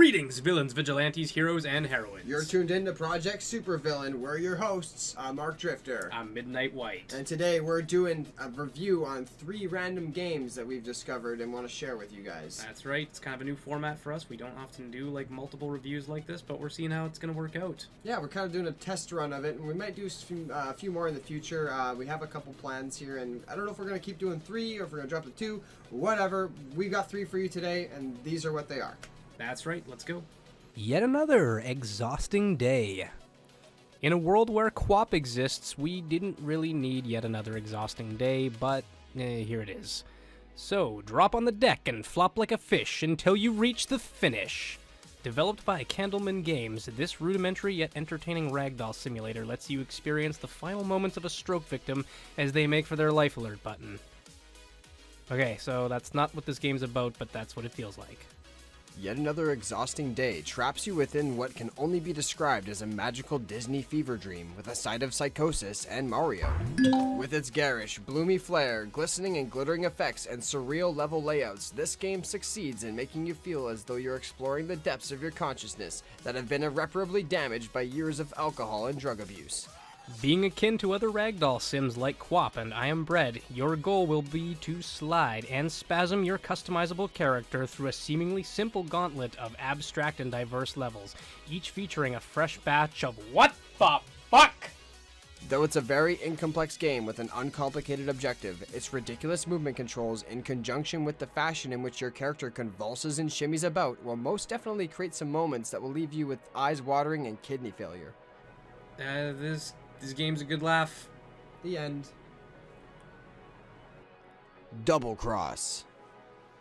Greetings, villains, vigilantes, heroes, and heroines. You're tuned in to Project SuperVillain. We're your hosts. I'm ArcDrifter. I'm Midnight White. And today we're doing a review on 3 random games that we've discovered and want to share with you guys. That's right. It's kind of a new format for us. We don't often do like multiple reviews like this, but we're seeing how it's going to work out. Yeah, we're kind of doing a test run of it, and we might do a few more in the future. We have a couple plans here, and I don't know if we're going to keep doing 3 or if we're going to drop to 2. Whatever. We got 3 for you today, and these are what they are. That's right. Let's go. Yet another exhausting day. In a world where QWOP exists, we didn't really need yet another exhausting day, but here it is. So, drop on the deck and flop like a fish until you reach the finish. Developed by Candleman Games, this rudimentary yet entertaining ragdoll simulator lets you experience the final moments of a stroke victim as they make for their life alert button. Okay, so that's not what this game's about, but that's what it feels like. Yet another exhausting day traps you within what can only be described as a magical Disney fever dream with a side of psychosis and Mario. With its garish, bloomy flair, glistening and glittering effects, and surreal level layouts, this game succeeds in making you feel as though you're exploring the depths of your consciousness that have been irreparably damaged by years of alcohol and drug abuse. Being akin to other ragdoll sims like QWOP and I Am Bread, your goal will be to slide and spasm your customizable character through a seemingly simple gauntlet of abstract and diverse levels, each featuring a fresh batch of what the fuck? Though it's a very incomplex game with an uncomplicated objective, its ridiculous movement controls in conjunction with the fashion in which your character convulses and shimmies about will most definitely create some moments that will leave you with eyes watering and kidney failure. This game's a good laugh. The end. Double Cross.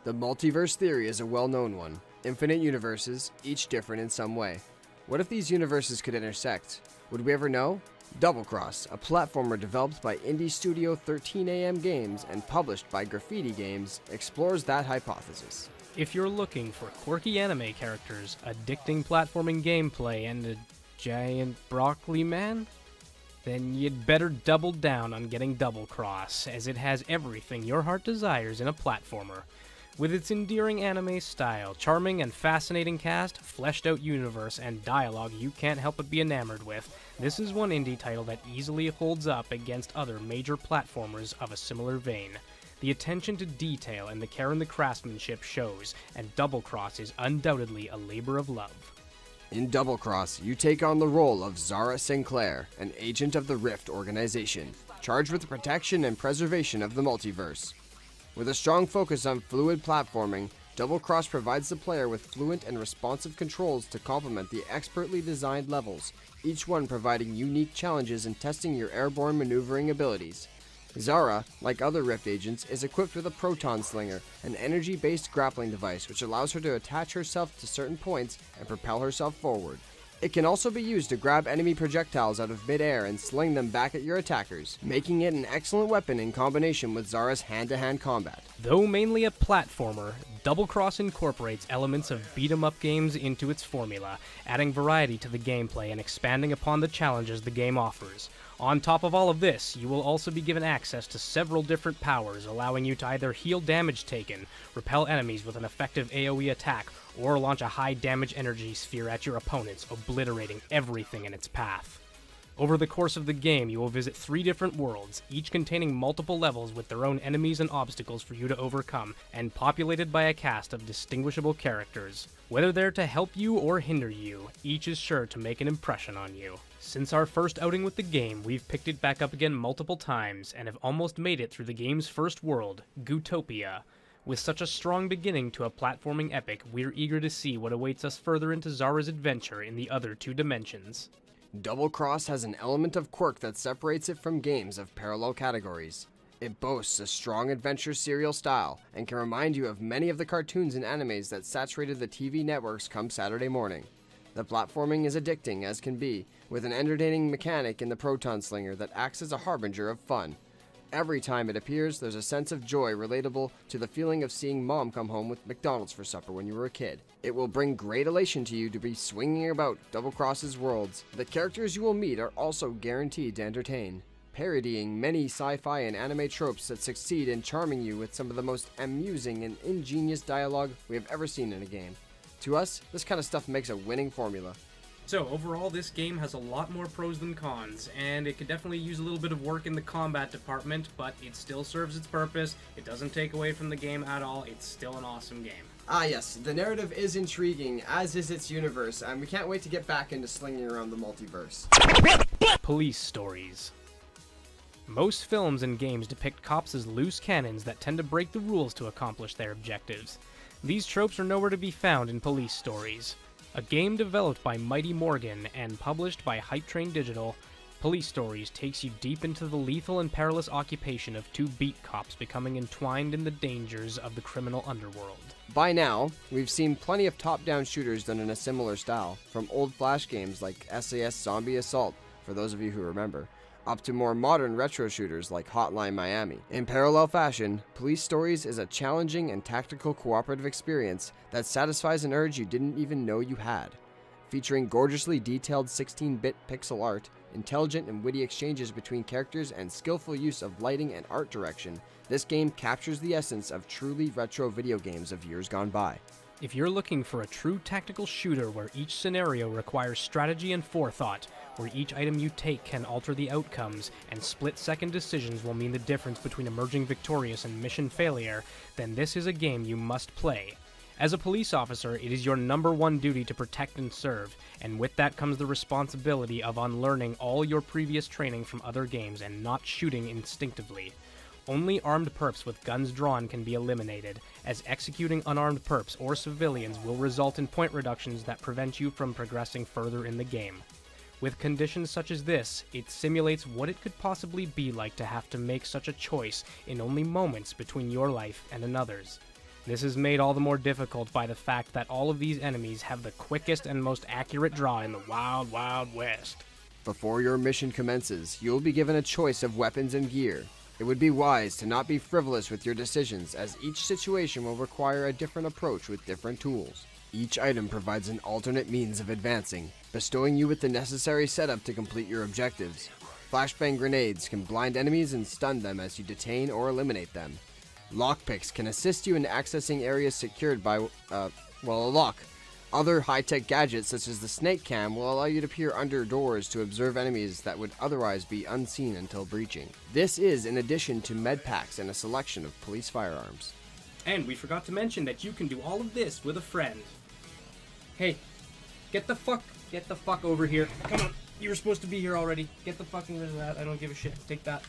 The multiverse theory is a well-known one. Infinite universes, each different in some way. What if these universes could intersect? Would we ever know? Double Cross, a platformer developed by indie studio 13am Games and published by Graffiti Games, explores that hypothesis. If you're looking for quirky anime characters, addicting platforming gameplay, and a giant broccoli man, then you'd better double down on getting Double Cross, as it has everything your heart desires in a platformer. With its endearing anime style, charming and fascinating cast, fleshed out universe, and dialogue you can't help but be enamored with, this is one indie title that easily holds up against other major platformers of a similar vein. The attention to detail and the care in the craftsmanship shows, and Double Cross is undoubtedly a labor of love. In Double Cross, you take on the role of Zara Sinclair, an agent of the Rift organization, charged with the protection and preservation of the multiverse. With a strong focus on fluid platforming, Double Cross provides the player with fluent and responsive controls to complement the expertly designed levels, each one providing unique challenges in testing your airborne maneuvering abilities. Zara, like other Rift agents, is equipped with a proton slinger, an energy-based grappling device which allows her to attach herself to certain points and propel herself forward. It can also be used to grab enemy projectiles out of mid-air and sling them back at your attackers, making it an excellent weapon in combination with Zara's hand-to-hand combat. Though mainly a platformer, Double Cross incorporates elements of beat-em-up games into its formula, adding variety to the gameplay and expanding upon the challenges the game offers. On top of all of this, you will also be given access to several different powers, allowing you to either heal damage taken, repel enemies with an effective AoE attack, or launch a high damage energy sphere at your opponents, obliterating everything in its path. Over the course of the game, you will visit 3 different worlds, each containing multiple levels with their own enemies and obstacles for you to overcome, and populated by a cast of distinguishable characters. Whether they're to help you or hinder you, each is sure to make an impression on you. Since our first outing with the game, we've picked it back up again multiple times, and have almost made it through the game's first world, Gootopia. With such a strong beginning to a platforming epic, we're eager to see what awaits us further into Zara's adventure in the other 2 dimensions. Double Cross has an element of quirk that separates it from games of parallel categories. It boasts a strong adventure serial style, and can remind you of many of the cartoons and animes that saturated the TV networks come Saturday morning. The platforming is addicting as can be, with an entertaining mechanic in the proton slinger that acts as a harbinger of fun. Every time it appears, there's a sense of joy relatable to the feeling of seeing mom come home with McDonald's for supper when you were a kid. It will bring great elation to you to be swinging about Double Cross's worlds. The characters you will meet are also guaranteed to entertain, parodying many sci-fi and anime tropes that succeed in charming you with some of the most amusing and ingenious dialogue we have ever seen in a game. To us, this kind of stuff makes a winning formula. So overall, this game has a lot more pros than cons, and it could definitely use a little bit of work in the combat department, but it still serves its purpose. It doesn't take away from the game at all. It's still an awesome game. Ah yes, the narrative is intriguing, as is its universe, and we can't wait to get back into slinging around the multiverse. Police stories. Most films and games depict cops as loose cannons that tend to break the rules to accomplish their objectives. These tropes are nowhere to be found in Police Stories. A game developed by Mighty Morgan and published by Hype Train Digital, Police Stories takes you deep into the lethal and perilous occupation of two beat cops becoming entwined in the dangers of the criminal underworld. By now, we've seen plenty of top-down shooters done in a similar style, from old Flash games like SAS Zombie Assault, for those of you who remember, up to more modern retro shooters like Hotline Miami. In parallel fashion, Police Stories is a challenging and tactical cooperative experience that satisfies an urge you didn't even know you had. Featuring gorgeously detailed 16-bit pixel art, intelligent and witty exchanges between characters, and skillful use of lighting and art direction, this game captures the essence of truly retro video games of years gone by. If you're looking for a true tactical shooter where each scenario requires strategy and forethought, where each item you take can alter the outcomes, and split-second decisions will mean the difference between emerging victorious and mission failure, then this is a game you must play. As a police officer, it is your #1 duty to protect and serve, and with that comes the responsibility of unlearning all your previous training from other games and not shooting instinctively. Only armed perps with guns drawn can be eliminated, as executing unarmed perps or civilians will result in point reductions that prevent you from progressing further in the game. With conditions such as this, it simulates what it could possibly be like to have to make such a choice in only moments between your life and another's. This is made all the more difficult by the fact that all of these enemies have the quickest and most accurate draw in the Wild Wild West. Before your mission commences, you will be given a choice of weapons and gear. It would be wise to not be frivolous with your decisions, as each situation will require a different approach with different tools. Each item provides an alternate means of advancing, bestowing you with the necessary setup to complete your objectives. Flashbang grenades can blind enemies and stun them as you detain or eliminate them. Lockpicks can assist you in accessing areas secured by, a lock. Other high-tech gadgets such as the snake cam will allow you to peer under doors to observe enemies that would otherwise be unseen until breaching. This is in addition to med packs and a selection of police firearms. And we forgot to mention that you can do all of this with a friend. Hey, get the fuck over here. Come on, you were supposed to be here already. Get the fucking rid of that. I don't give a shit. Take that.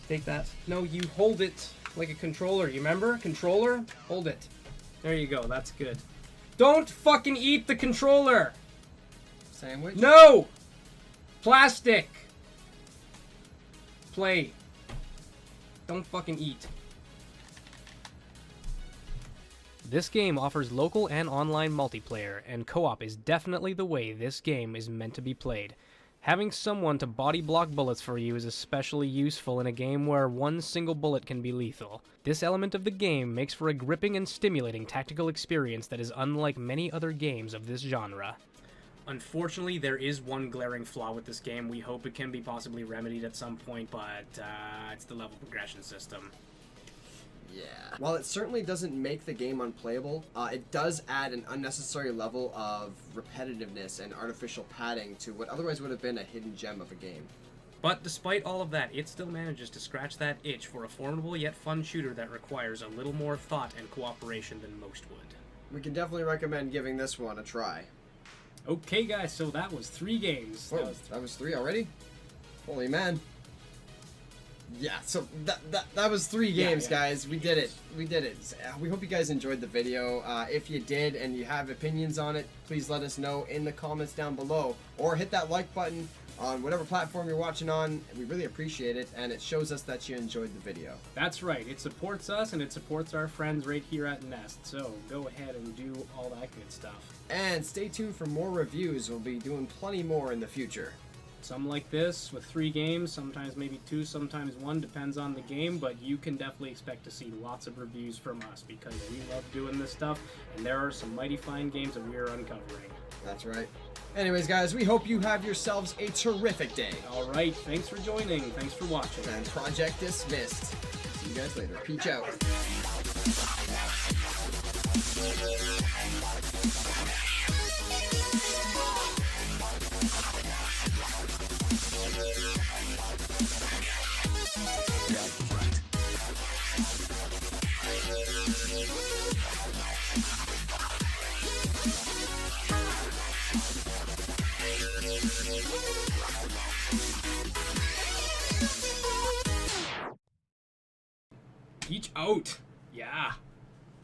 Take that. No, you hold it like a controller. You remember? Controller? Hold it. There you go. That's good. Don't fucking eat the controller! Sandwich? No! Plastic! Play. Don't fucking eat. This game offers local and online multiplayer, and co-op is definitely the way this game is meant to be played. Having someone to body block bullets for you is especially useful in a game where one single bullet can be lethal. This element of the game makes for a gripping and stimulating tactical experience that is unlike many other games of this genre. Unfortunately, there is one glaring flaw with this game. We hope it can be possibly remedied at some point, but it's the level progression system. Yeah. While it certainly doesn't make the game unplayable, it does add an unnecessary level of repetitiveness and artificial padding to what otherwise would have been a hidden gem of a game. But despite all of that, it still manages to scratch that itch for a formidable yet fun shooter that requires a little more thought and cooperation than most would. We can definitely recommend giving this one a try. Okay guys, so that was 3 games. Whoa, that was 3 already? Holy man. Yeah, so that was 3 games, guys. We did it. We did it. We hope you guys enjoyed the video. If you did and you have opinions on it, please let us know in the comments down below. Or hit that like button on whatever platform you're watching on. We really appreciate it, and it shows us that you enjoyed the video. That's right. It supports us, and it supports our friends right here at Nest. So go ahead and do all that good stuff. And stay tuned for more reviews. We'll be doing plenty more in the future. Some like this with 3 games, sometimes maybe 2, sometimes 1, depends on the game, but you can definitely expect to see lots of reviews from us because we love doing this stuff, and there are some mighty fine games that we are uncovering. That's right. Anyways, guys, we hope you have yourselves a terrific day. All right, thanks for joining. Thanks for watching. And Project Dismissed. See you guys later. Peach out. Each out. Yeah.